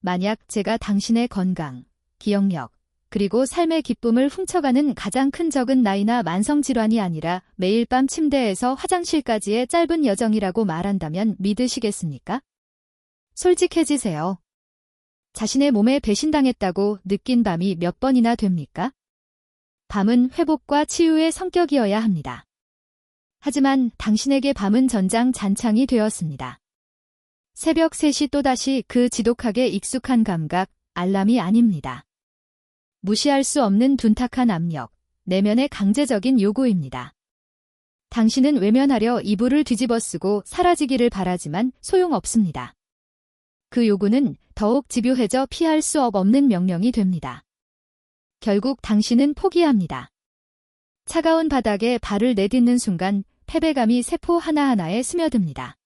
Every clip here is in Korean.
만약 제가 당신의 건강, 기억력, 그리고 삶의 기쁨을 훔쳐가는 가장 큰 적은 나이나 만성질환이 아니라 매일 밤 침대에서 화장실까지의 짧은 여정이라고 말한다면 믿으시겠습니까? 솔직해지세요. 자신의 몸에 배신당했다고 느낀 밤이 몇 번이나 됩니까? 밤은 회복과 치유의 성격이어야 합니다. 하지만 당신에게 밤은 전장 잔창이 되었습니다. 새벽 3시 또다시 그 지독하게 익숙한 감각, 알람이 아닙니다. 무시할 수 없는 둔탁한 압력, 내면의 강제적인 요구입니다. 당신은 외면하려 이불을 뒤집어 쓰고 사라지기를 바라지만 소용없습니다. 그 요구는 더욱 집요해져 피할 수 없는 명령이 됩니다. 결국 당신은 포기합니다. 차가운 바닥에 발을 내딛는 순간 패배감이 세포 하나하나에 스며듭니다.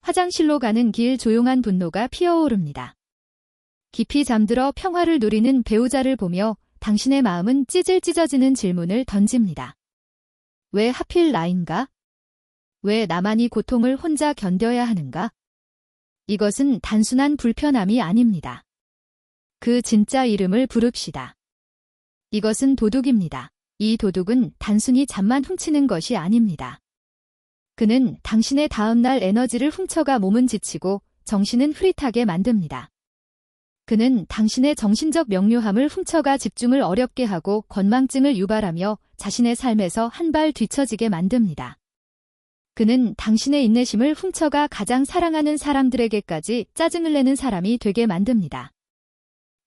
화장실로 가는 길 조용한 분노가 피어오릅니다. 깊이 잠들어 평화를 누리는 배우자를 보며 당신의 마음은 찢어지는 질문을 던집니다. 왜 하필 나인가? 왜 나만 이 고통을 혼자 견뎌야 하는가? 이것은 단순한 불편함이 아닙니다. 그 진짜 이름을 부릅시다. 이것은 도둑입니다. 이 도둑은 단순히 잠만 훔치는 것이 아닙니다. 그는 당신의 다음날 에너지를 훔쳐가 몸은 지치고 정신은 흐릿하게 만듭니다. 그는 당신의 정신적 명료함을 훔쳐가 집중을 어렵게 하고 건망증을 유발하며 자신의 삶에서 한 발 뒤처지게 만듭니다. 그는 당신의 인내심을 훔쳐가 가장 사랑하는 사람들에게까지 짜증을 내는 사람이 되게 만듭니다.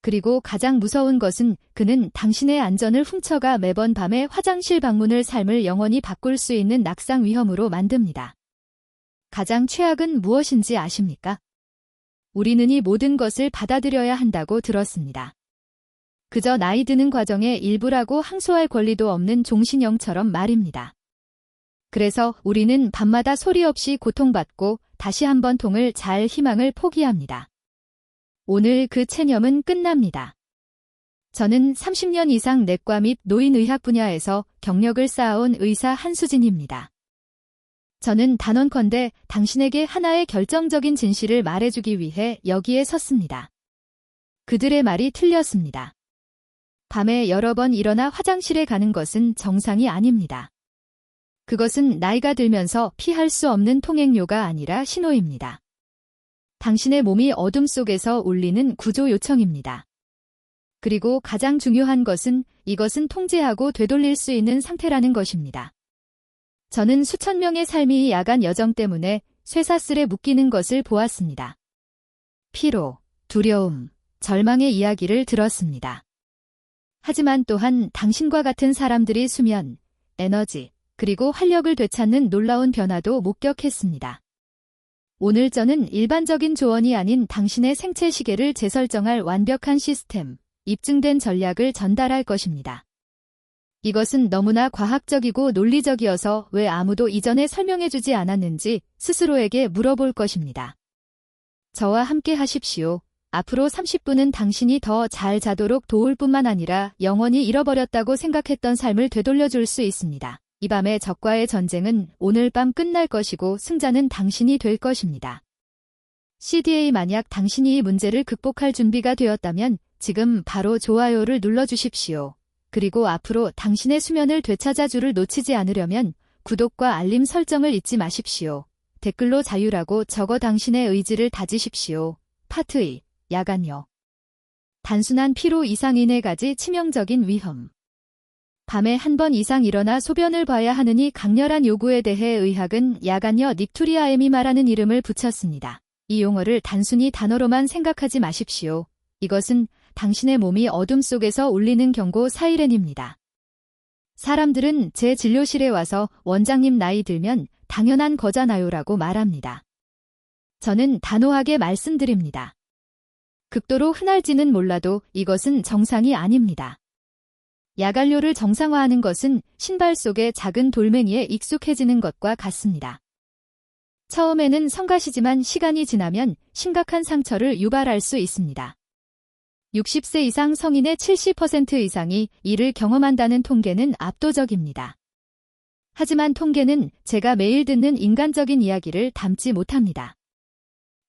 그리고 가장 무서운 것은 그는 당신의 안전을 훔쳐가 매번 밤에 화장실 방문을 삶을 영원히 바꿀 수 있는 낙상 위험으로 만듭니다. 가장 최악은 무엇인지 아십니까? 우리는 이 모든 것을 받아들여야 한다고 들었습니다. 그저 나이 드는 과정의 일부라고 항소할 권리도 없는 종신형처럼 말입니다. 그래서 우리는 밤마다 소리 없이 고통받고 다시 한번 통을 잘 희망을 포기합니다. 오늘 그 체념은 끝납니다. 저는 30년 이상 내과 및 노인의학 분야에서 경력을 쌓아온 의사 한수진입니다. 저는 단언컨대 당신에게 하나의 결정적인 진실을 말해주기 위해 여기에 섰습니다. 그들의 말이 틀렸습니다. 밤에 여러 번 일어나 화장실에 가는 것은 정상이 아닙니다. 그것은 나이가 들면서 피할 수 없는 통행료가 아니라 신호입니다. 당신의 몸이 어둠 속에서 울리는 구조 요청입니다. 그리고 가장 중요한 것은 이것은 통제하고 되돌릴 수 있는 상태라는 것입니다. 저는 수천 명의 삶이 이 야간 여정 때문에 쇠사슬에 묶이는 것을 보았습니다. 피로, 두려움, 절망의 이야기를 들었습니다. 하지만 또한 당신과 같은 사람들이 수면, 에너지, 그리고 활력을 되찾는 놀라운 변화도 목격했습니다. 오늘 저는 일반적인 조언이 아닌 당신의 생체 시계를 재설정할 완벽한 시스템, 입증된 전략을 전달할 것입니다. 이것은 너무나 과학적이고 논리적이어서 왜 아무도 이전에 설명해주지 않았는지 스스로에게 물어볼 것입니다. 저와 함께 하십시오. 앞으로 30분은 당신이 더 잘 자도록 도울 뿐만 아니라 영원히 잃어버렸다고 생각했던 삶을 되돌려줄 수 있습니다. 이 밤의 적과의 전쟁은 오늘 밤 끝날 것이고 승자는 당신이 될 것입니다. CDA 만약 당신이 이 문제를 극복할 준비가 되었다면 지금 바로 좋아요를 눌러주십시오. 그리고 앞으로 당신의 수면을 되찾아 줄을 놓치지 않으려면 구독과 알림 설정을 잊지 마십시오. 댓글로 자유라고 적어 당신의 의지를 다지십시오. 파트 2. 야간요. 단순한 피로 이상이 4가지 치명적인 위험. 밤에 한 번 이상 일어나 소변을 봐야 하느니 강렬한 요구에 대해 의학은 야간요 닉투리아엠이 말하는 이름을 붙였습니다. 이 용어를 단순히 단어로만 생각하지 마십시오. 이것은 당신의 몸이 어둠 속에서 울리는 경고 사이렌입니다. 사람들은 제 진료실에 와서 원장님 나이 들면 당연한 거잖아요라고 말합니다. 저는 단호하게 말씀드립니다. 극도로 흔할지는 몰라도 이것은 정상이 아닙니다. 야간료를 정상화하는 것은 신발 속의 작은 돌멩이에 익숙해지는 것과 같습니다. 처음에는 성가시지만 시간이 지나면 심각한 상처를 유발할 수 있습니다. 60세 이상 성인의 70% 이상이 이를 경험한다는 통계는 압도적입니다. 하지만 통계는 제가 매일 듣는 인간적인 이야기를 담지 못합니다.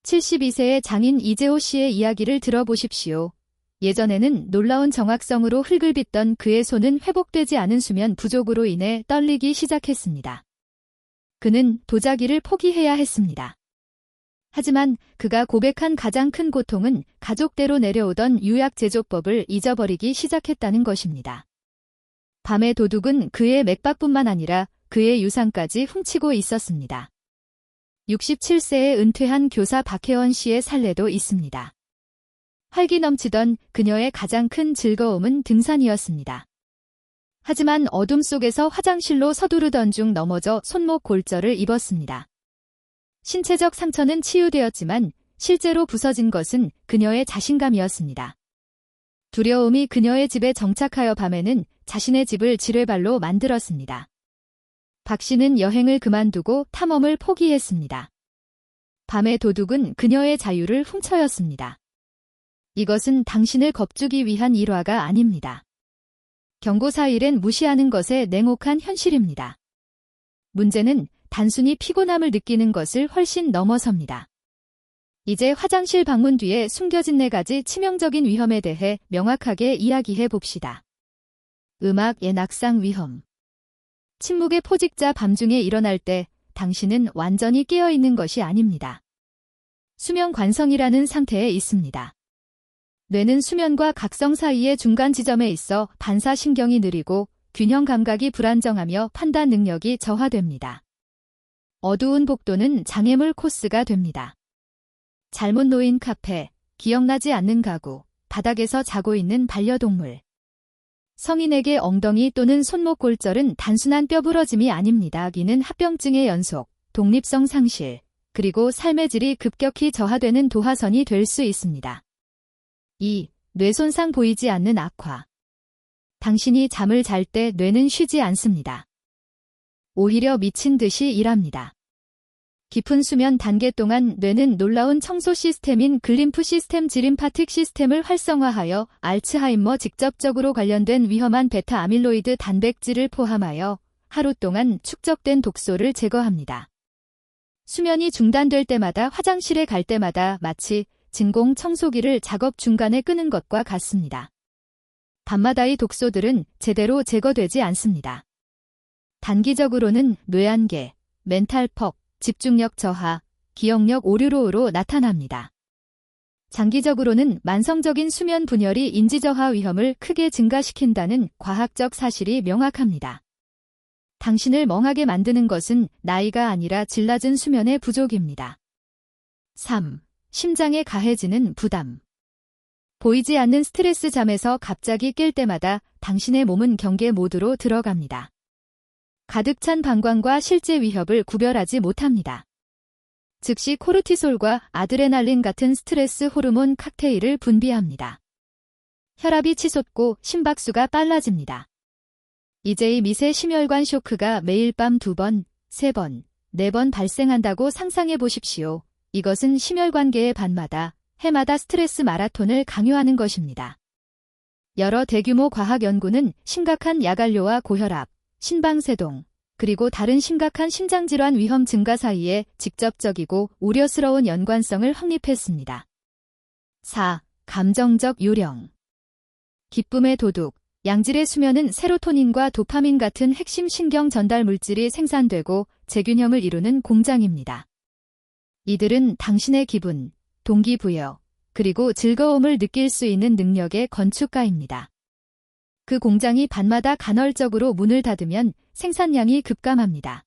72세의 장인 이재호 씨의 이야기를 들어보십시오. 예전에는 놀라운 정확성으로 흙을 빚던 그의 손은 회복되지 않은 수면 부족으로 인해 떨리기 시작했습니다. 그는 도자기를 포기해야 했습니다. 하지만 그가 고백한 가장 큰 고통은 가족대로 내려오던 유약 제조법을 잊어버리기 시작했다는 것입니다. 밤의 도둑은 그의 맥박뿐만 아니라 그의 유산까지 훔치고 있었습니다. 67세에 은퇴한 교사 박혜원 씨의 사례도 있습니다. 활기 넘치던 그녀의 가장 큰 즐거움은 등산이었습니다. 하지만 어둠 속에서 화장실로 서두르던 중 넘어져 손목 골절을 입었습니다. 신체적 상처는 치유되었지만 실제로 부서진 것은 그녀의 자신감이었습니다. 두려움이 그녀의 집에 정착하여 밤에는 자신의 집을 지뢰발로 만들었습니다. 박 씨는 여행을 그만두고 탐험을 포기했습니다. 밤의 도둑은 그녀의 자유를 훔쳐였습니다. 이것은 당신을 겁주기 위한 일화가 아닙니다. 경고사일엔 무시하는 것의 냉혹한 현실입니다. 문제는 단순히 피곤함을 느끼는 것을 훨씬 넘어섭니다. 이제 화장실 방문 뒤에 숨겨진 4가지 치명적인 위험에 대해 명확하게 이야기해 봅시다. 음악의 낙상 위험. 침묵의 포직자 밤중에 일어날 때 당신은 완전히 깨어있는 것이 아닙니다. 수면 관성이라는 상태에 있습니다. 뇌는 수면과 각성 사이의 중간 지점에 있어 반사신경이 느리고 균형 감각이 불안정하며 판단 능력이 저하됩니다. 어두운 복도는 장애물 코스가 됩니다. 잘못 놓인 카페, 기억나지 않는 가구, 바닥에서 자고 있는 반려동물. 성인에게 엉덩이 또는 손목 골절은 단순한 뼈 부러짐이 아닙니다. 이는 합병증의 연속, 독립성 상실, 그리고 삶의 질이 급격히 저하되는 도화선이 될 수 있습니다. 2. 뇌손상 보이지 않는 악화. 당신이 잠을 잘 때 뇌는 쉬지 않습니다. 오히려 미친 듯이 일합니다. 깊은 수면 단계 동안 뇌는 놀라운 청소 시스템인 글림프 시스템 지림파틱 시스템을 활성화하여 알츠하이머 직접적으로 관련된 위험한 베타 아밀로이드 단백질을 포함하여 하루 동안 축적된 독소를 제거합니다. 수면이 중단될 때마다 화장실에 갈 때마다 마치 진공 청소기를 작업 중간에 끄는 것과 같습니다. 밤마다 이 독소들은 제대로 제거되지 않습니다. 단기적으로는 뇌안개, 멘탈 퍽, 집중력 저하, 기억력 오류로 나타납니다. 장기적으로는 만성적인 수면 분열이 인지 저하 위험을 크게 증가시킨다는 과학적 사실이 명확합니다. 당신을 멍하게 만드는 것은 나이가 아니라 질 낮은 수면의 부족입니다. 3. 심장에 가해지는 부담. 보이지 않는 스트레스 잠에서 갑자기 깰 때마다 당신의 몸은 경계 모드로 들어갑니다. 가득 찬 방광과 실제 위협을 구별하지 못합니다. 즉시 코르티솔과 아드레날린 같은 스트레스 호르몬 칵테일을 분비합니다. 혈압이 치솟고 심박수가 빨라집니다. 이제 이 미세 심혈관 쇼크가 매일 밤 2번, 3번, 4번 발생한다고 상상해 보십시오. 이것은 심혈관계의 밤마다, 해마다 스트레스 마라톤을 강요하는 것입니다. 여러 대규모 과학 연구는 심각한 야간료와 고혈압, 신방세동, 그리고 다른 심각한 심장질환 위험 증가 사이에 직접적이고 우려스러운 연관성을 확립했습니다. 4. 감정적 요령. 기쁨의 도둑. 양질의 수면은 세로토닌과 도파민 같은 핵심 신경 전달 물질이 생산되고 재균형을 이루는 공장입니다. 이들은 당신의 기분, 동기부여, 그리고 즐거움을 느낄 수 있는 능력의 건축가입니다. 그 공장이 밤마다 간헐적으로 문을 닫으면 생산량이 급감합니다.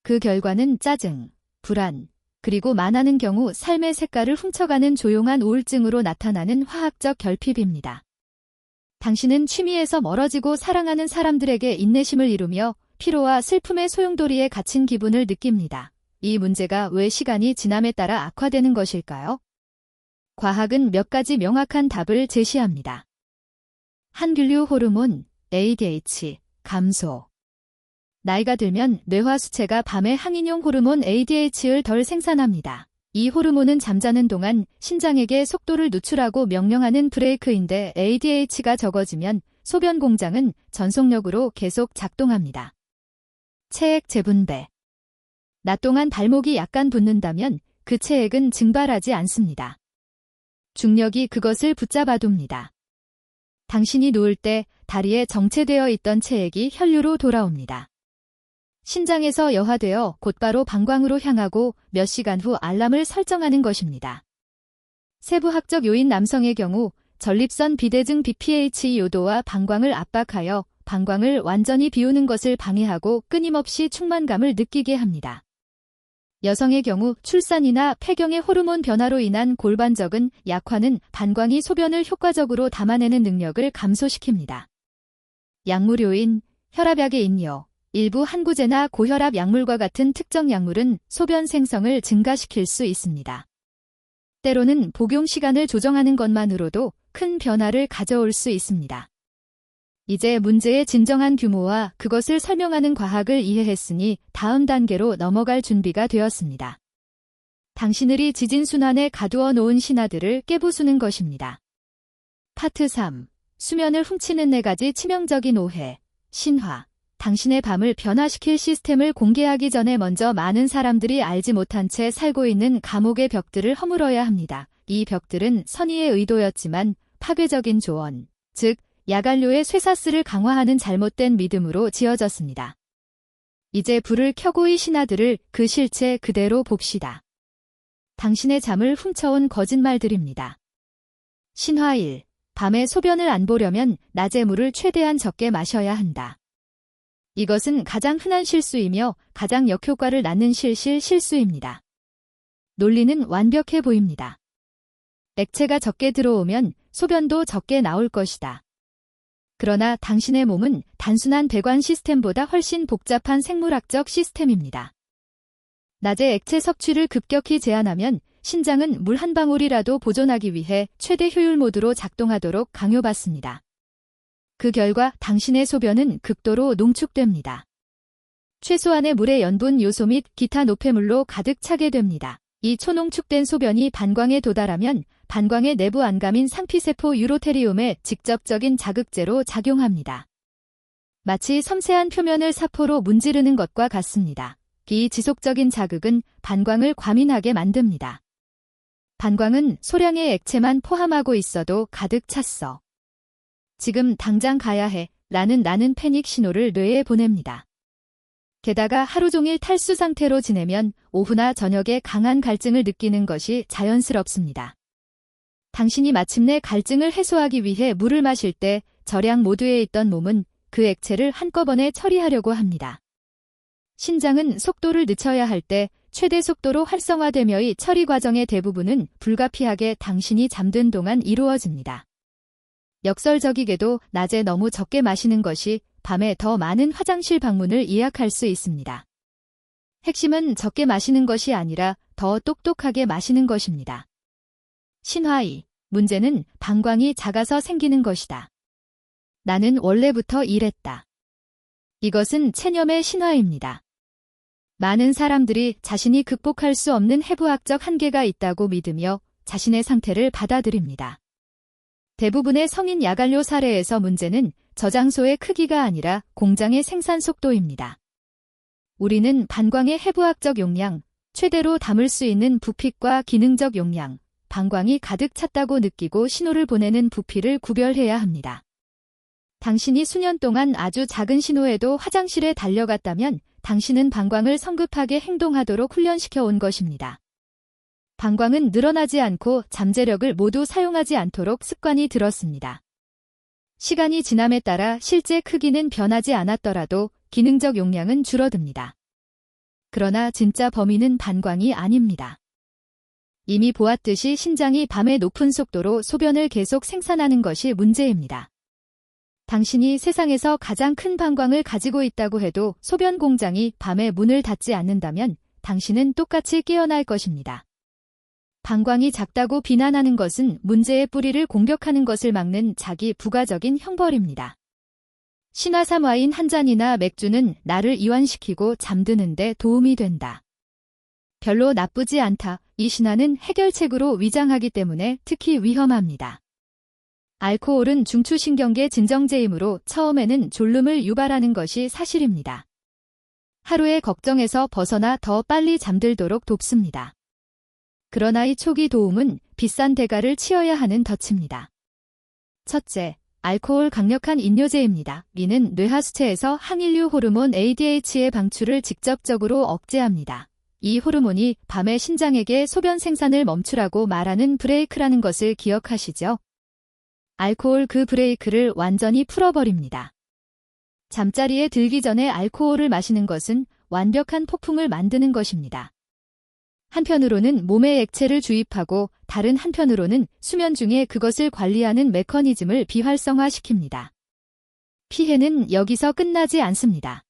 그 결과는 짜증, 불안, 그리고 많은 경우 삶의 색깔을 훔쳐가는 조용한 우울증으로 나타나는 화학적 결핍입니다. 당신은 취미에서 멀어지고 사랑하는 사람들에게 인내심을 이루며 피로와 슬픔의 소용돌이에 갇힌 기분을 느낍니다. 이 문제가 왜 시간이 지남에 따라 악화되는 것일까요? 과학은 몇 가지 명확한 답을 제시합니다. 한균류 호르몬, ADH, 감소. 나이가 들면 뇌화 수체가 밤에 항인용 호르몬 ADH를 덜 생산합니다. 이 호르몬은 잠자는 동안 신장에게 속도를 늦추라고 명령하는 브레이크인데 ADH가 적어지면 소변 공장은 전속력으로 계속 작동합니다. 체액 재분배. 낮 동안 발목이 약간 붓는다면 그 체액은 증발하지 않습니다. 중력이 그것을 붙잡아둡니다. 당신이 누울 때 다리에 정체되어 있던 체액이 혈류로 돌아옵니다. 신장에서 여화되어 곧바로 방광으로 향하고 몇 시간 후 알람을 설정하는 것입니다. 세부학적 요인 남성의 경우 전립선 비대증 BPH 요도와 방광을 압박하여 방광을 완전히 비우는 것을 방해하고 끊임없이 충만감을 느끼게 합니다. 여성의 경우 출산이나 폐경의 호르몬 변화로 인한 골반적은 약화는 방광이 소변을 효과적으로 담아내는 능력을 감소시킵니다. 약물 요인, 혈압약의 인여, 일부 한구제나 고혈압 약물과 같은 특정 약물은 소변 생성을 증가시킬 수 있습니다. 때로는 복용 시간을 조정하는 것만으로도 큰 변화를 가져올 수 있습니다. 이제 문제의 진정한 규모와 그것을 설명하는 과학을 이해했으니 다음 단계로 넘어갈 준비가 되었습니다. 당신들이 지진순환에 가두어 놓은 신화들을 깨부수는 것입니다. 파트 3. 수면을 훔치는 4가지 치명적인 오해. 신화. 당신의 밤을 변화시킬 시스템을 공개하기 전에 먼저 많은 사람들이 알지 못한 채 살고 있는 감옥의 벽들을 허물어야 합니다. 이 벽들은 선의의 의도였지만 파괴적인 조언, 즉 야간료의 쇠사슬을 강화하는 잘못된 믿음으로 지어졌습니다. 이제 불을 켜고 이 신화들을 그 실체 그대로 봅시다. 당신의 잠을 훔쳐온 거짓말들입니다. 신화 1. 밤에 소변을 안 보려면 낮에 물을 최대한 적게 마셔야 한다. 이것은 가장 흔한 실수이며 가장 역효과를 낳는 실수입니다. 논리는 완벽해 보입니다. 액체가 적게 들어오면 소변도 적게 나올 것이다. 그러나 당신의 몸은 단순한 배관 시스템보다 훨씬 복잡한 생물학적 시스템입니다. 낮에 액체 섭취를 급격히 제한하면 신장은 물 한 방울이라도 보존하기 위해 최대 효율 모드로 작동하도록 강요받습니다. 그 결과 당신의 소변은 극도로 농축됩니다. 최소한의 물의 연분 요소 및 기타 노폐물로 가득 차게 됩니다. 이 초농축된 소변이 방광에 도달하면 방광의 내부 안감인 상피세포 유로테리움에 직접적인 자극제로 작용합니다. 마치 섬세한 표면을 사포로 문지르는 것과 같습니다. 이 지속적인 자극은 방광을 과민하게 만듭니다. 방광은 소량의 액체만 포함하고 있어도 가득 찼어. 지금 당장 가야 해 라는 나는 패닉 신호를 뇌에 보냅니다. 게다가 하루 종일 탈수 상태로 지내면 오후나 저녁에 강한 갈증을 느끼는 것이 자연스럽습니다. 당신이 마침내 갈증을 해소하기 위해 물을 마실 때 절약 모드에 있던 몸은 그 액체를 한꺼번에 처리하려고 합니다. 신장은 속도를 늦춰야 할 때 최대 속도로 활성화되며 이 처리 과정의 대부분은 불가피하게 당신이 잠든 동안 이루어집니다. 역설적이게도 낮에 너무 적게 마시는 것이 밤에 더 많은 화장실 방문을 예약할 수 있습니다. 핵심은 적게 마시는 것이 아니라 더 똑똑하게 마시는 것입니다. 신화 2. 문제는 방광이 작아서 생기는 것이다. 나는 원래부터 이랬다. 이것은 체념의 신화입니다. 많은 사람들이 자신이 극복할 수 없는 해부학적 한계가 있다고 믿으며 자신의 상태를 받아들입니다. 대부분의 성인 야간료 사례에서 문제는 저장소의 크기가 아니라 공장의 생산 속도입니다. 우리는 방광의 해부학적 용량, 최대로 담을 수 있는 부피과 기능적 용량, 방광이 가득 찼다고 느끼고 신호를 보내는 부피를 구별해야 합니다. 당신이 수년 동안 아주 작은 신호에도 화장실에 달려갔다면 당신은 방광을 성급하게 행동하도록 훈련시켜 온 것입니다. 방광은 늘어나지 않고 잠재력을 모두 사용하지 않도록 습관이 들었습니다. 시간이 지남에 따라 실제 크기는 변하지 않았더라도 기능적 용량은 줄어듭니다. 그러나 진짜 범인은 방광이 아닙니다. 이미 보았듯이 신장이 밤에 높은 속도로 소변을 계속 생산하는 것이 문제입니다. 당신이 세상에서 가장 큰 방광을 가지고 있다고 해도 소변 공장이 밤에 문을 닫지 않는다면 당신은 똑같이 깨어날 것입니다. 방광이 작다고 비난하는 것은 문제의 뿌리를 공격하는 것을 막는 자기 부가적인 형벌입니다. 신화 3 와인 한 잔이나 맥주는 나를 이완시키고 잠드는 데 도움이 된다. 별로 나쁘지 않다. 이 신화는 해결책으로 위장하기 때문에 특히 위험합니다. 알코올은 중추신경계 진정제이므로 처음에는 졸음을 유발하는 것이 사실입니다. 하루의 걱정에서 벗어나 더 빨리 잠들도록 돕습니다. 그러나 이 초기 도움은 비싼 대가를 치러야 하는 덫입니다. 첫째, 알코올 강력한 인뇨제입니다. 이는 뇌하수체에서 항인류 호르몬 ADH의 방출을 직접적으로 억제합니다. 이 호르몬이 밤에 신장에게 소변 생산을 멈추라고 말하는 브레이크라는 것을 기억하시죠? 알코올 그 브레이크를 완전히 풀어버립니다. 잠자리에 들기 전에 알코올을 마시는 것은 완벽한 폭풍을 만드는 것입니다. 한편으로는 몸에 액체를 주입하고 다른 한편으로는 수면 중에 그것을 관리하는 메커니즘을 비활성화시킵니다. 피해는 여기서 끝나지 않습니다.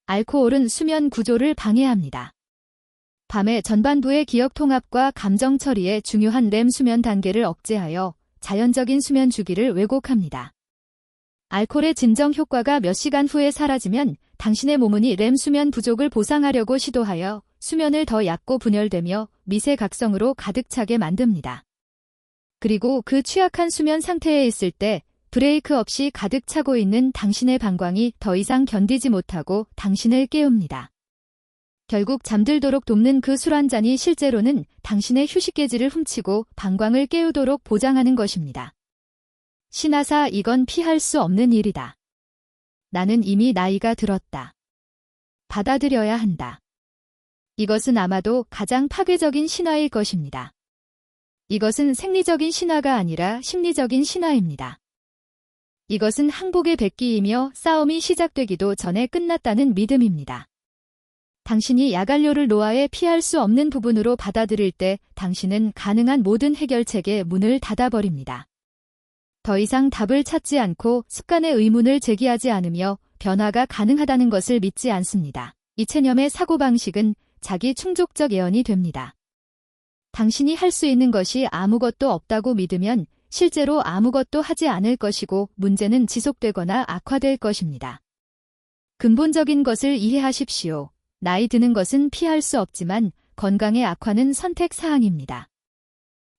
알코올은 수면 구조를 방해합니다. 밤에 전반부의 기억 통합과 감정 처리에 중요한 렘 수면 단계를 억제하여 자연적인 수면 주기를 왜곡합니다. 알코올의 진정 효과가 몇 시간 후에 사라지면 당신의 몸은 이 렘 수면 부족을 보상하려고 시도하여 수면을 더 얕고 분열되며 미세각성으로 가득 차게 만듭니다. 그리고 그 취약한 수면 상태에 있을 때 브레이크 없이 가득 차고 있는 당신의 방광이 더 이상 견디지 못하고 당신을 깨웁니다. 결국 잠들도록 돕는 그 술 한 잔이 실제로는 당신의 휴식계지를 훔치고 방광을 깨우도록 보장하는 것입니다. 신하사, 이건 피할 수 없는 일이다. 나는 이미 나이가 들었다. 받아들여야 한다. 이것은 아마도 가장 파괴적인 신화일 것입니다. 이것은 생리적인 신화가 아니라 심리적인 신화입니다. 이것은 항복의 백기이며 싸움이 시작되기도 전에 끝났다는 믿음입니다. 당신이 야간료를 노아에 피할 수 없는 부분으로 받아들일 때 당신은 가능한 모든 해결책의 문을 닫아버립니다. 더 이상 답을 찾지 않고 습관의 의문을 제기하지 않으며 변화가 가능하다는 것을 믿지 않습니다. 이 체념의 사고방식은 자기 충족적 예언이 됩니다. 당신이 할 수 있는 것이 아무것도 없다고 믿으면 실제로 아무것도 하지 않을 것이고 문제는 지속되거나 악화될 것입니다. 근본적인 것을 이해하십시오. 나이 드는 것은 피할 수 없지만 건강의 악화는 선택 사항입니다.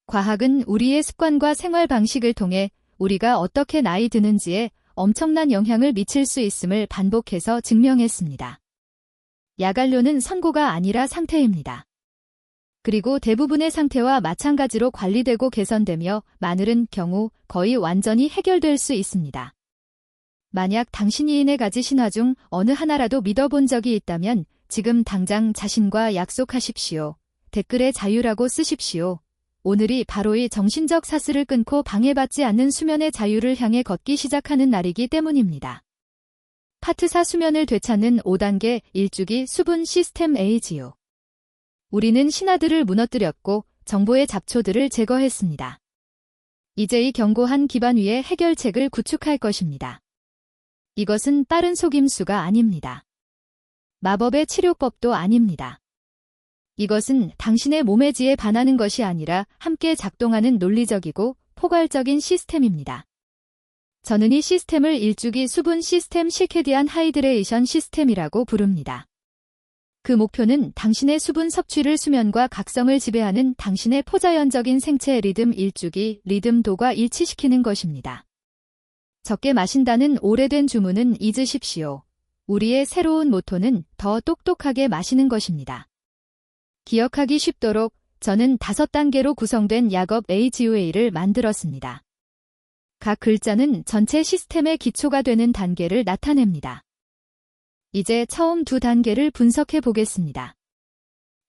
과학은 우리의 습관과 생활 방식을 통해 우리가 어떻게 나이 드는지에 엄청난 영향을 미칠 수 있음을 반복해서 증명했습니다. 야간료는 선고가 아니라 상태입니다. 그리고 대부분의 상태와 마찬가지로 관리되고 개선되며 마늘은 경우 거의 완전히 해결될 수 있습니다. 만약 당신이 이 네 가지 신화 중 어느 하나라도 믿어본 적이 있다면 지금 당장 자신과 약속하십시오. 댓글에 자유라고 쓰십시오. 오늘이 바로 이 정신적 사슬을 끊고 방해받지 않는 수면의 자유를 향해 걷기 시작하는 날이기 때문입니다. 파트 4 수면을 되찾는 5단계 일주기 수분 시스템 에이지요. 우리는 신화들을 무너뜨렸고 정보의 잡초들을 제거했습니다. 이제 이 견고한 기반 위에 해결책을 구축할 것입니다. 이것은 빠른 속임수가 아닙니다. 마법의 치료법도 아닙니다. 이것은 당신의 몸의 지에 반하는 것이 아니라 함께 작동하는 논리적이고 포괄적인 시스템입니다. 저는 이 시스템을 일주기 수분 시스템 시케디안 하이드레이션 시스템이라고 부릅니다. 그 목표는 당신의 수분 섭취를 수면과 각성을 지배하는 당신의 포자연적인 생체 리듬 일주기 리듬도가 일치시키는 것입니다. 적게 마신다는 오래된 주문은 잊으십시오. 우리의 새로운 모토는 더 똑똑하게 마시는 것입니다. 기억하기 쉽도록 저는 5단계로 구성된 약업 AGOA를 만들었습니다. 각 글자는 전체 시스템의 기초가 되는 단계를 나타냅니다. 이제 처음 2단계를 분석해 보겠습니다.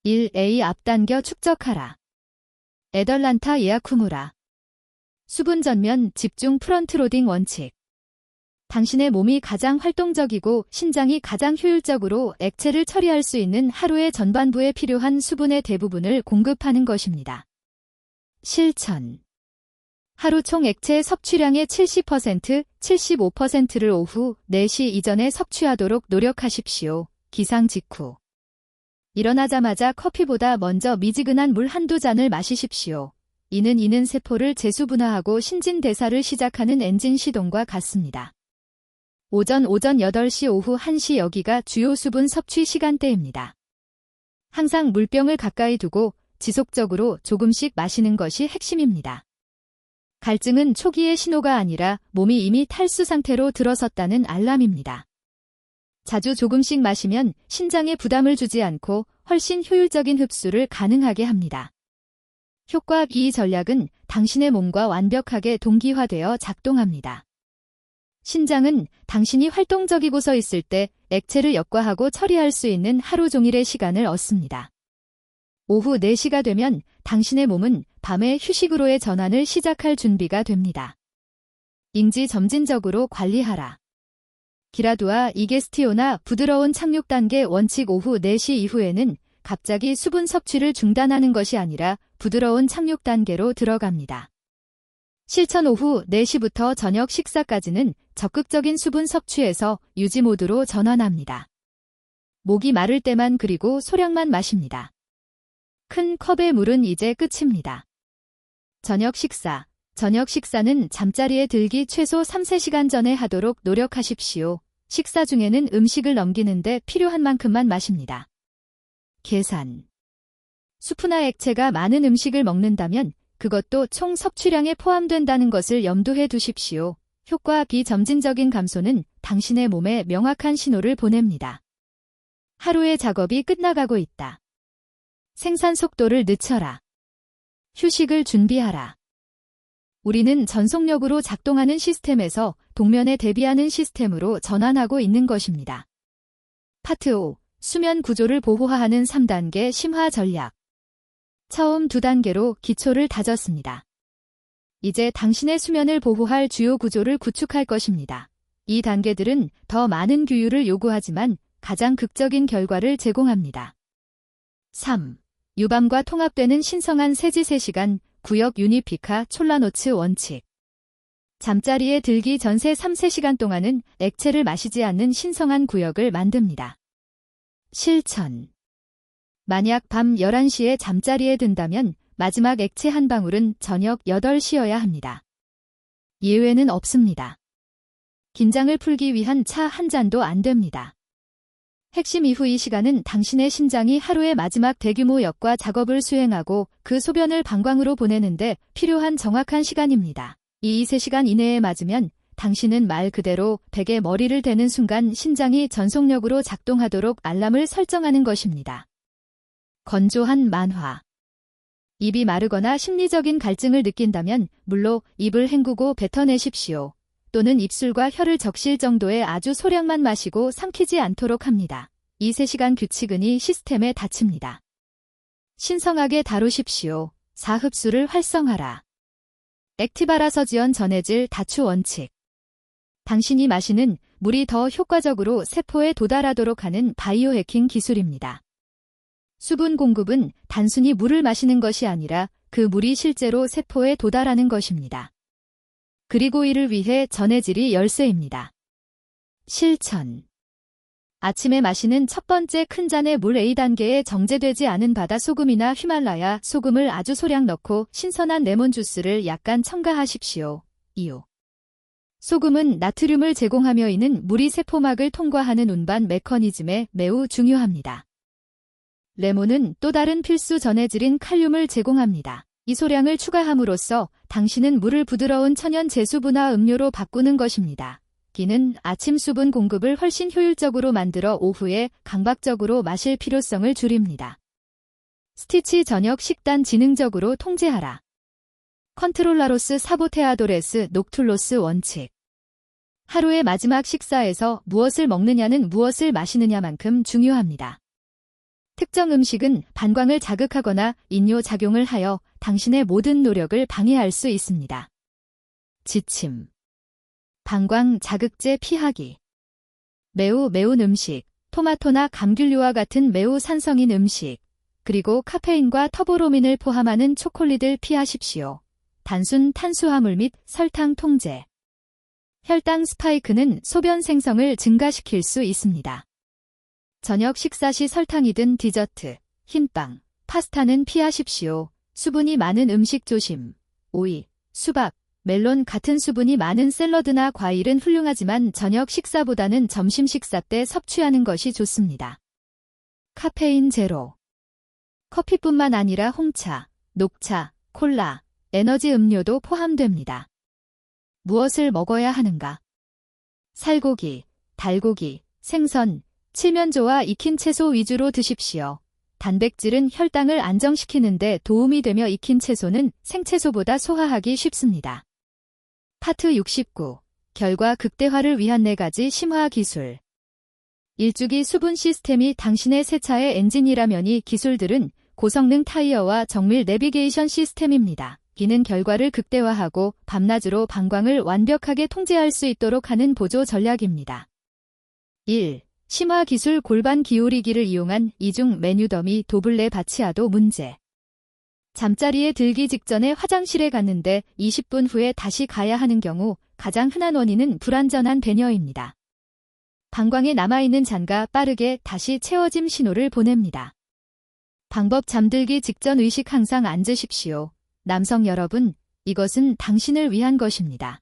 1A 앞당겨 축적하라. 애덜란타 예아쿠무라. 수분 전면 집중 프런트로딩 원칙. 당신의 몸이 가장 활동적이고 신장이 가장 효율적으로 액체를 처리할 수 있는 하루의 전반부에 필요한 수분의 대부분을 공급하는 것입니다. 실천. 하루 총 액체 섭취량의 70%, 75%를 오후 4시 이전에 섭취하도록 노력하십시오. 기상 직후. 일어나자마자 커피보다 먼저 미지근한 물 한두 잔을 마시십시오. 이는 세포를 재수분화하고 신진대사를 시작하는 엔진 시동과 같습니다. 오전 8시 오후 1시 여기가 주요 수분 섭취 시간대입니다. 항상 물병을 가까이 두고 지속적으로 조금씩 마시는 것이 핵심입니다. 갈증은 초기의 신호가 아니라 몸이 이미 탈수 상태로 들어섰다는 알람입니다. 자주 조금씩 마시면 신장에 부담을 주지 않고 훨씬 효율적인 흡수를 가능하게 합니다. 효과 이 전략은 당신의 몸과 완벽하게 동기화되어 작동합니다. 신장은 당신이 활동적이고 서 있을 때 액체를 역과하고 처리할 수 있는 하루 종일의 시간을 얻습니다. 오후 4시가 되면 당신의 몸은 밤의 휴식으로의 전환을 시작할 준비가 됩니다. 인지 점진적으로 관리하라. 기라두아 이게스티오나 부드러운 착륙 단계 원칙 오후 4시 이후에는 갑자기 수분 섭취를 중단하는 것이 아니라 부드러운 착륙 단계로 들어갑니다. 실천 오후 4시부터 저녁 식사까지는 적극적인 수분 섭취에서 유지 모드로 전환합니다. 목이 마를 때만 그리고 소량만 마십니다. 큰 컵의 물은 이제 끝입니다. 저녁 식사는 잠자리에 들기 최소 3-4시간 전에 하도록 노력하십시오. 식사 중에는 음식을 넘기는데 필요한 만큼만 마십니다. 계산. 수프나 액체가 많은 음식을 먹는다면 그것도 총 섭취량에 포함된다는 것을 염두해 두십시오. 효과 비점진적인 감소는 당신의 몸에 명확한 신호를 보냅니다. 하루의 작업이 끝나가고 있다. 생산 속도를 늦춰라. 휴식을 준비하라. 우리는 전속력으로 작동하는 시스템에서 동면에 대비하는 시스템으로 전환하고 있는 것입니다. 파트 5. 수면 구조를 보호하는 3단계 심화 전략. 처음 2단계로 기초를 다졌습니다. 이제 당신의 수면을 보호할 주요 구조를 구축할 것입니다. 이 단계들은 더 많은 규율을 요구하지만 가장 극적인 결과를 제공합니다. 3. 유밤과 통합되는 신성한 세지 3시간 구역 유니피카 촐라노츠 원칙. 잠자리에 들기 전세 3-4시간 동안은 액체를 마시지 않는 신성한 구역을 만듭니다. 실천. 만약 밤 11시에 잠자리에 든다면 마지막 액체 한 방울은 저녁 8시여야 합니다. 예외는 없습니다. 긴장을 풀기 위한 차 한 잔도 안 됩니다. 핵심 이후 이 시간은 당신의 신장이 하루의 마지막 대규모 역과 작업을 수행하고 그 소변을 방광으로 보내는데 필요한 정확한 시간입니다. 이 3시간 이내에 맞으면 당신은 말 그대로 벽에 머리를 대는 순간 신장이 전속력으로 작동하도록 알람을 설정하는 것입니다. 건조한 만화. 입이 마르거나 심리적인 갈증을 느낀다면 물로 입을 헹구고 뱉어내십시오. 또는 입술과 혀를 적실 정도의 아주 소량만 마시고 삼키지 않도록 합니다. 이 3시간 규칙은 이 시스템에 닫힙니다. 신성하게 다루십시오. 4. 흡수를 활성화라. 액티바라서 지연 전해질 다추 원칙. 당신이 마시는 물이 더 효과적으로 세포에 도달하도록 하는 바이오 해킹 기술입니다. 수분 공급은 단순히 물을 마시는 것이 아니라 그 물이 실제로 세포에 도달하는 것입니다. 그리고 이를 위해 전해질이 열쇠입니다. 실천. 아침에 마시는 첫 번째 큰 잔의 물 A단계에 정제되지 않은 바다 소금이나 휘말라야 소금을 아주 소량 넣고 신선한 레몬 주스를 약간 첨가하십시오. 이유. 소금은 나트륨을 제공하며 이는 물이 세포막을 통과하는 운반 메커니즘에 매우 중요합니다. 레몬은 또 다른 필수 전해질인 칼륨을 제공합니다. 이 소량을 추가함으로써 당신은 물을 부드러운 천연 제수분화 음료로 바꾸는 것입니다. 기는 아침 수분 공급을 훨씬 효율적으로 만들어 오후에 강박적으로 마실 필요성을 줄입니다. 스티치 저녁 식단 지능적으로 통제하라. 컨트롤라로스 사보테아도레스 녹툴로스 원칙. 하루의 마지막 식사에서 무엇을 먹느냐는 무엇을 마시느냐만큼 중요합니다. 특정 음식은 방광을 자극하거나 인뇨작용을 하여 당신의 모든 노력을 방해할 수 있습니다. 지침. 방광 자극제 피하기. 매우 매운 음식, 토마토나 감귤류와 같은 매우 산성인 음식, 그리고 카페인과 터보로민을 포함하는 초콜릿을 피하십시오. 단순 탄수화물 및 설탕 통제. 혈당 스파이크는 소변 생성을 증가시킬 수 있습니다. 저녁 식사 시 설탕이 든 디저트, 흰빵, 파스타는 피하십시오. 수분이 많은 음식 조심. 오이, 수박, 멜론 같은 수분이 많은 샐러드나 과일은 훌륭하지만 저녁 식사보다는 점심 식사 때 섭취하는 것이 좋습니다. 카페인 제로. 커피뿐만 아니라 홍차, 녹차, 콜라, 에너지 음료도 포함됩니다. 무엇을 먹어야 하는가? 살고기, 달고기, 생선, 칠면조와 익힌 채소 위주로 드십시오. 단백질은 혈당을 안정시키는 데 도움이 되며 익힌 채소는 생채소보다 소화하기 쉽습니다. 파트 69. 결과 극대화를 위한 4가지 심화 기술. 일주기 수분 시스템이 당신의 새 차의 엔진이라면 이 기술들은 고성능 타이어와 정밀 내비게이션 시스템입니다. 이는 결과를 극대화하고 밤낮으로 방광을 완벽하게 통제할 수 있도록 하는 보조 전략입니다. 1. 심화 기술 골반 기울이기를 이용한 이중 메뉴 더미 도블레 바치아도 문제. 잠자리에 들기 직전에 화장실에 갔는데 20분 후에 다시 가야 하는 경우 가장 흔한 원인은 불완전한 배녀입니다. 방광에 남아있는 잔가 빠르게 다시 채워짐 신호를 보냅니다. 방법: 잠들기 직전 의식 항상 앉으십시오. 남성 여러분, 이것은 당신을 위한 것입니다.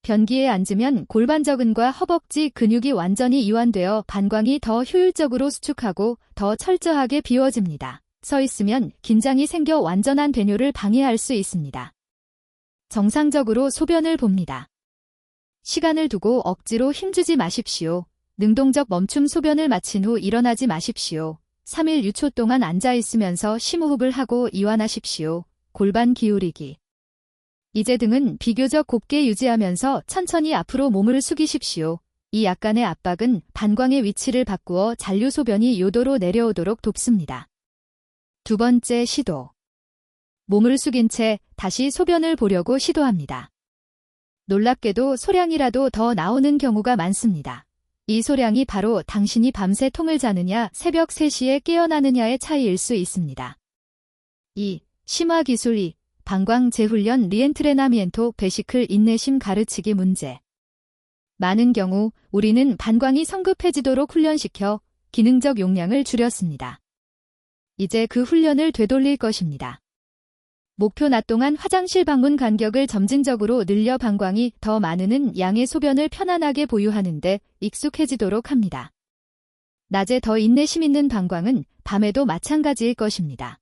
변기에 앉으면 골반저근과 허벅지 근육이 완전히 이완되어 방광이 더 효율적으로 수축하고 더 철저하게 비워집니다. 서 있으면 긴장이 생겨 완전한 배뇨를 방해할 수 있습니다. 정상적으로 소변을 봅니다. 시간을 두고 억지로 힘주지 마십시오. 능동적 멈춤 소변을 마친 후 일어나지 마십시오. 3일 유초 동안 앉아있으면서 심호흡을 하고 이완하십시오. 골반 기울이기. 이제 등은 비교적 곱게 유지하면서 천천히 앞으로 몸을 숙이십시오. 이 약간의 압박은 방광의 위치를 바꾸어 잔류 소변이 요도로 내려오도록 돕습니다. 2번째 시도. 몸을 숙인 채 다시 소변을 보려고 시도합니다. 놀랍게도 소량이라도 더 나오는 경우가 많습니다. 이 소량이 바로 당신이 밤새 통을 자느냐 새벽 3시에 깨어나느냐의 차이일 수 있습니다. 2. 심화 기술 2. 방광 재훈련 리엔트레나미엔토 베시클 인내심 가르치기 문제. 많은 경우 우리는 방광이 성급해지도록 훈련시켜 기능적 용량을 줄였습니다. 이제 그 훈련을 되돌릴 것입니다. 목표 낮 동안 화장실 방문 간격을 점진적으로 늘려 방광이 더 많은 양의 소변을 편안하게 보유하는 데 익숙해지도록 합니다. 낮에 더 인내심 있는 방광은 밤에도 마찬가지일 것입니다.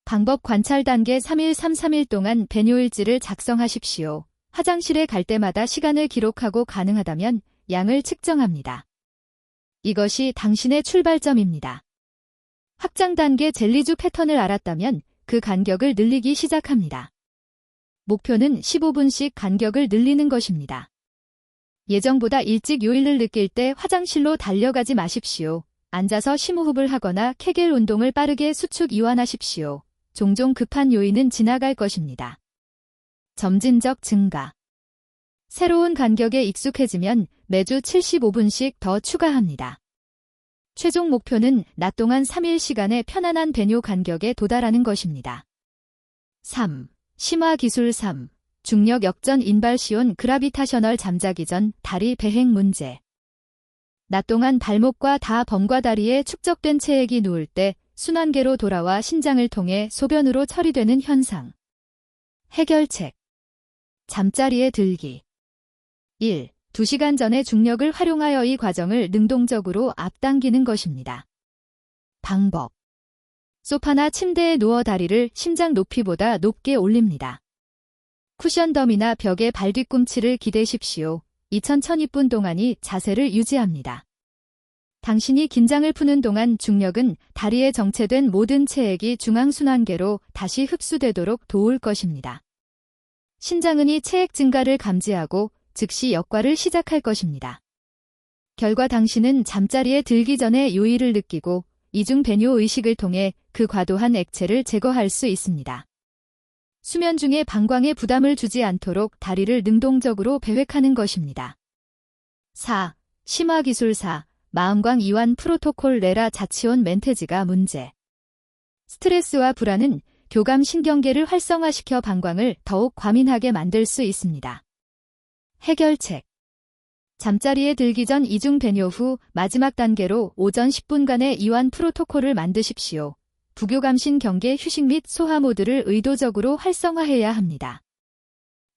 방법: 관찰 단계 3일 3일 동안 배뇨일지를 작성하십시오. 화장실에 갈 때마다 시간을 기록하고 가능하다면 양을 측정합니다. 이것이 당신의 출발점입니다. 확장 단계 젤리주 패턴을 알았다면 그 간격을 늘리기 시작합니다. 목표는 15분씩 간격을 늘리는 것입니다. 예정보다 일찍 요일을 느낄 때 화장실로 달려가지 마십시오. 앉아서 심호흡을 하거나 케겔 운동을 빠르게 수축 이완하십시오. 종종 급한 요인은 지나갈 것입니다. 점진적 증가. 새로운 간격에 익숙해지면 매주 75분씩 더 추가합니다. 최종 목표는 낮 동안 3일 시간의 편안한 배뇨 간격에 도달하는 것입니다. 3. 심화 기술 3. 중력 역전 인발시온 그라비타셔널 잠자기 전 다리 배행 문제. 낮 동안 발목과 다 범과 다리에 축적된 체액이 누울 때 순환계로 돌아와 신장을 통해 소변으로 처리되는 현상. 해결책. 잠자리에 들기. 1. 2시간 전에 중력을 활용하여 이 과정을 능동적으로 앞당기는 것입니다. 방법. 소파나 침대에 누워 다리를 심장 높이보다 높게 올립니다. 쿠션 더미나 벽에 발 뒤꿈치를 기대십시오. 2100분 동안이 자세를 유지합니다. 당신이 긴장을 푸는 동안 중력은 다리에 정체된 모든 체액이 중앙순환계로 다시 흡수되도록 도울 것입니다. 신장은 이 체액 증가를 감지하고 즉시 역과를 시작할 것입니다. 결과 당신은 잠자리에 들기 전에 요일을 느끼고 이중 배뇨 의식을 통해 그 과도한 액체를 제거할 수 있습니다. 수면 중에 방광에 부담을 주지 않도록 다리를 능동적으로 배획하는 것입니다. 4. 심화 기술 4. 마음광 이완 프로토콜 레라 자치온 멘테지가 문제. 스트레스와 불안은 교감 신경계를 활성화시켜 방광을 더욱 과민하게 만들 수 있습니다. 해결책. 잠자리에 들기 전 이중 배뇨 후 마지막 단계로 오전 10분간의 이완 프로토콜을 만드십시오. 부교감신 경계 휴식 및 소화 모드를 의도적으로 활성화해야 합니다.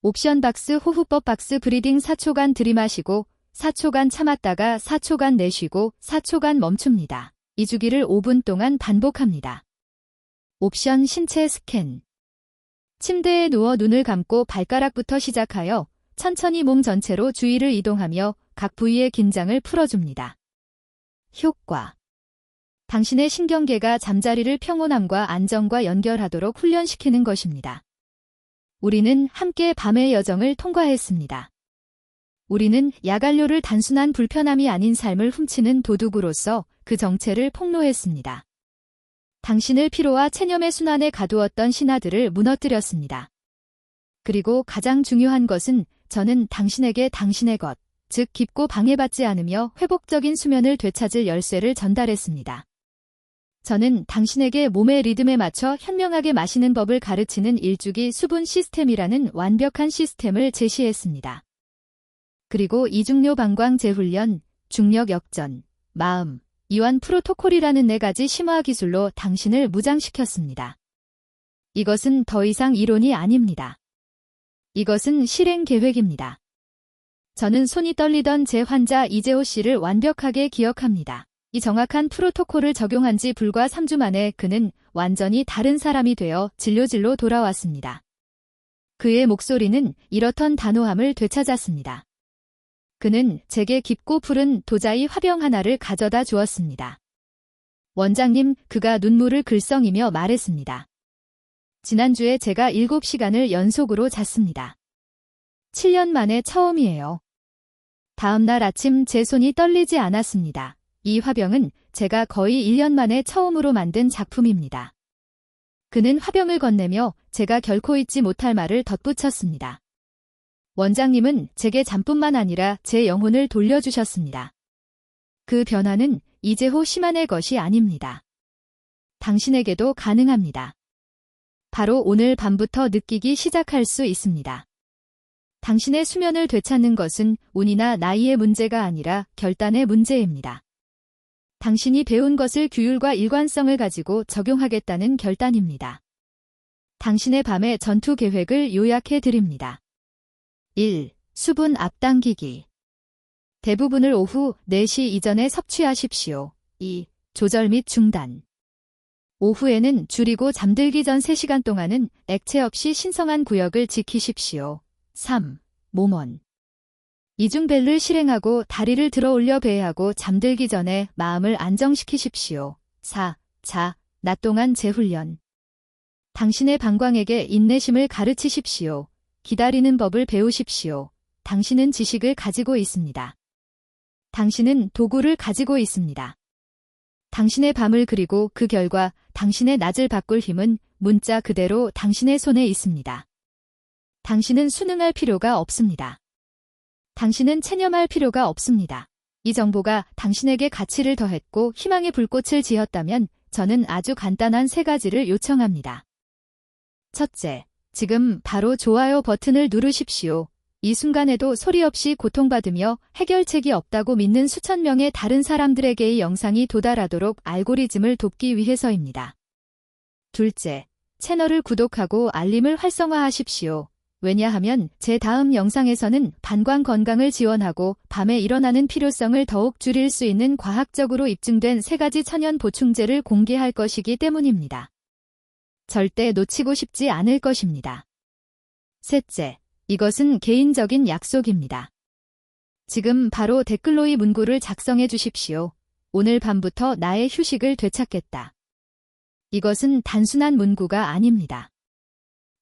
옵션 박스 호흡법 박스 브리딩 4초간 들이마시고 4초간 참았다가 4초간 내쉬고 4초간 멈춥니다. 이 주기를 5분 동안 반복합니다. 옵션 신체 스캔. 침대에 누워 눈을 감고 발가락부터 시작하여 천천히 몸 전체로 주위를 이동하며 각 부위의 긴장을 풀어줍니다. 효과. 당신의 신경계가 잠자리를 평온함과 안정과 연결하도록 훈련시키는 것입니다. 우리는 함께 밤의 여정을 통과했습니다. 우리는 야간료를 단순한 불편함이 아닌 삶을 훔치는 도둑으로서 그 정체를 폭로했습니다. 당신을 피로와 체념의 순환에 가두었던 신하들을 무너뜨렸습니다. 그리고 가장 중요한 것은 저는 당신에게 당신의 것, 즉 깊고 방해받지 않으며 회복적인 수면을 되찾을 열쇠를 전달했습니다. 저는 당신에게 몸의 리듬에 맞춰 현명하게 마시는 법을 가르치는 일주기 수분 시스템이라는 완벽한 시스템을 제시했습니다. 그리고 이중료 방광 재훈련, 중력 역전, 마음, 이완 프로토콜이라는 4가지 심화 기술로 당신을 무장시켰습니다. 이것은 더 이상 이론이 아닙니다. 이것은 실행 계획입니다. 저는 손이 떨리던 제 환자 이재호 씨를 완벽하게 기억합니다. 이 정확한 프로토콜을 적용한 지 불과 3주 만에 그는 완전히 다른 사람이 되어 진료실로 돌아왔습니다. 그의 목소리는 이렇던 단호함을 되찾았습니다. 그는 제게 깊고 푸른 도자기 화병 하나를 가져다 주었습니다. 원장님, 그가 눈물을 글썽이며 말했습니다. 지난주에 제가 7시간을 연속으로 잤습니다. 7년 만에 처음이에요. 다음 날 아침 제 손이 떨리지 않았습니다. 이 화병은 제가 거의 1년 만에 처음으로 만든 작품입니다. 그는 화병을 건네며 제가 결코 잊지 못할 말을 덧붙였습니다. 원장님은 제게 잠뿐만 아니라 제 영혼을 돌려주셨습니다. 그 변화는 이재호 씨만의 것이 아닙니다. 당신에게도 가능합니다. 바로 오늘 밤부터 느끼기 시작할 수 있습니다. 당신의 수면을 되찾는 것은 운이나 나이의 문제가 아니라 결단의 문제입니다. 당신이 배운 것을 규율과 일관성을 가지고 적용하겠다는 결단입니다. 당신의 밤의 전투 계획을 요약해 드립니다. 1. 수분 앞당기기. 대부분을 오후 4시 이전에 섭취하십시오. 2. 조절 및 중단. 오후에는 줄이고 잠들기 전 3시간 동안은 액체 없이 신성한 구역을 지키십시오. 3. 몸원. 이중벨을 실행하고 다리를 들어 올려 배회하고 잠들기 전에 마음을 안정시키십시오. 4. 낮 동안 재훈련. 당신의 방광에게 인내심을 가르치십시오. 기다리는 법을 배우십시오. 당신은 지식을 가지고 있습니다. 당신은 도구를 가지고 있습니다. 당신의 밤을 그리고 그 결과 당신의 낮을 바꿀 힘은 문자 그대로 당신의 손에 있습니다. 당신은 순응할 필요가 없습니다. 당신은 체념할 필요가 없습니다. 이 정보가 당신에게 가치를 더했고 희망의 불꽃을 지었다면 저는 아주 간단한 3가지를 요청합니다. 첫째, 지금 바로 좋아요 버튼을 누르십시오. 이 순간에도 소리 없이 고통받으며 해결책이 없다고 믿는 수천 명의 다른 사람들에게 이 영상이 도달하도록 알고리즘을 돕기 위해서입니다. 둘째, 채널을 구독하고 알림을 활성화하십시오. 왜냐하면 제 다음 영상에서는 방광 건강을 지원하고 밤에 일어나는 필요성을 더욱 줄일 수 있는 과학적으로 입증된 3가지 천연 보충제를 공개할 것이기 때문입니다. 절대 놓치고 싶지 않을 것입니다. 셋째, 이것은 개인적인 약속입니다. 지금 바로 댓글로 이 문구를 작성해 주십시오. 오늘 밤부터 나의 휴식을 되찾겠다. 이것은 단순한 문구가 아닙니다.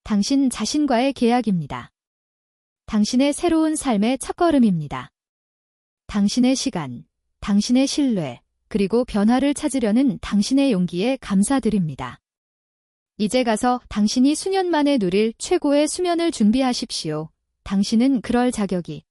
당신 자신과의 계약입니다. 당신의 새로운 삶의 첫걸음입니다. 당신의 시간, 당신의 신뢰, 그리고 변화를 찾으려는 당신의 용기에 감사드립니다. 이제 가서 당신이 수년 만에 누릴 최고의 수면을 준비하십시오. 당신은 그럴 자격이